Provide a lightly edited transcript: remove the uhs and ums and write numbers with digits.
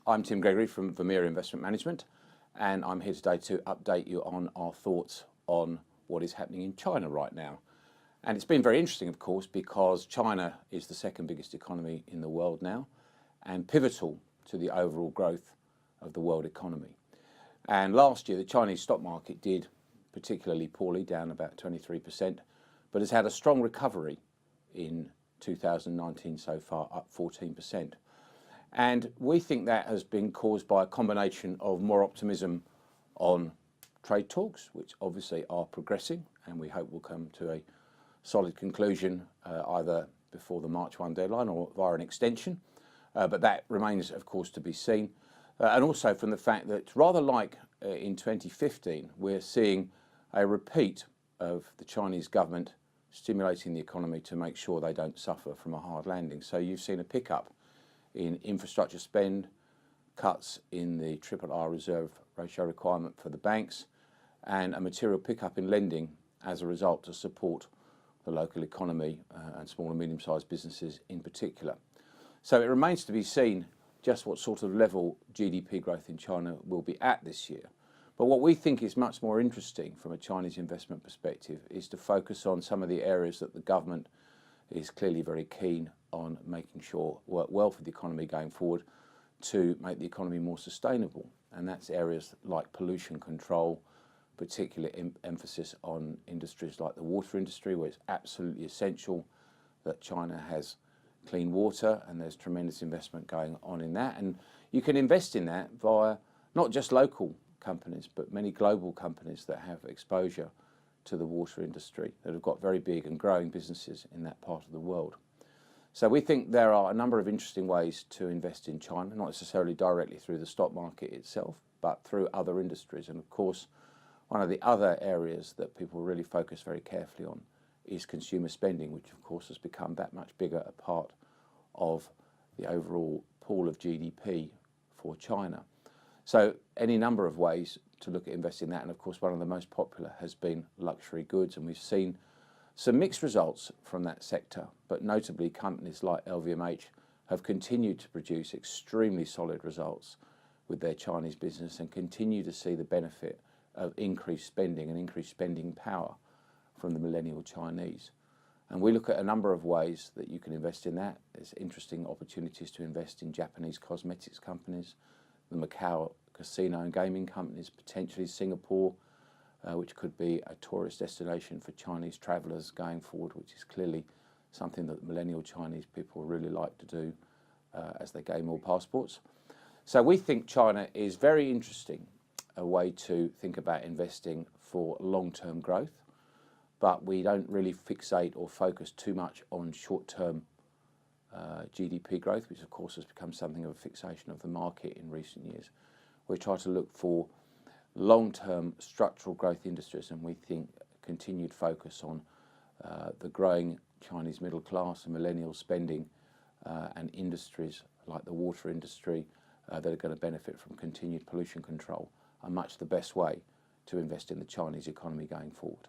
I'm Tim Gregory from Vermeer Investment Management, and I'm here today to update you on our thoughts on what is happening in China right now. And it's been very interesting, of course, because China is the second biggest economy in the world now and pivotal to the overall growth of the world economy. And last year, the Chinese stock market did particularly poorly, down about 23%, but has had a strong recovery in 2019 so far, up 14%. And we think that has been caused by a combination of more optimism on trade talks, which obviously are progressing, and we hope will come to a solid conclusion either before the March 1 deadline or via an extension. But that remains, of course, to be seen. And also from the fact that, rather like in 2015, we're seeing a repeat of the Chinese government stimulating the economy to make sure they don't suffer from a hard landing. So you've seen a pickup in infrastructure spend, cuts in the RRR reserve ratio requirement for the banks, and a material pickup in lending as a result to support the local economy and small and medium-sized businesses in particular. So it remains to be seen just what sort of level GDP growth in China will be at this year. But what we think is much more interesting from a Chinese investment perspective is to focus on some of the areas that the government is clearly very keen on making sure work well for the economy going forward to make the economy more sustainable. And that's areas like pollution control, particular emphasis on industries like the water industry, where it's absolutely essential that China has clean water, and there's tremendous investment going on in that. And you can invest in that via not just local companies, but many global companies that have exposure to the water industry, that have got very big and growing businesses in that part of the world. So we think there are a number of interesting ways to invest in China, not necessarily directly through the stock market itself, but through other industries. And of course, one of the other areas that people really focus very carefully on is consumer spending, which of course has become that much bigger a part of the overall pool of GDP for China. So any number of ways to look at investing in that, and of course one of the most popular has been luxury goods, and we've seen some mixed results from that sector, but notably companies like LVMH have continued to produce extremely solid results with their Chinese business and continue to see the benefit of increased spending and increased spending power from the millennial Chinese. And we look at a number of ways that you can invest in that. There's interesting opportunities to invest in Japanese cosmetics companies, the Macau casino and gaming companies, potentially Singapore, which could be a tourist destination for Chinese travellers going forward, which is clearly something that millennial Chinese people really like to do as they gain more passports. So we think China is very interesting, a way to think about investing for long-term growth, but we don't really fixate or focus too much on short-term GDP growth, which of course has become something of a fixation of the market in recent years. We try to look for long-term structural growth industries, and we think continued focus on the growing Chinese middle class and millennial spending and industries like the water industry that are going to benefit from continued pollution control are much the best way to invest in the Chinese economy going forward.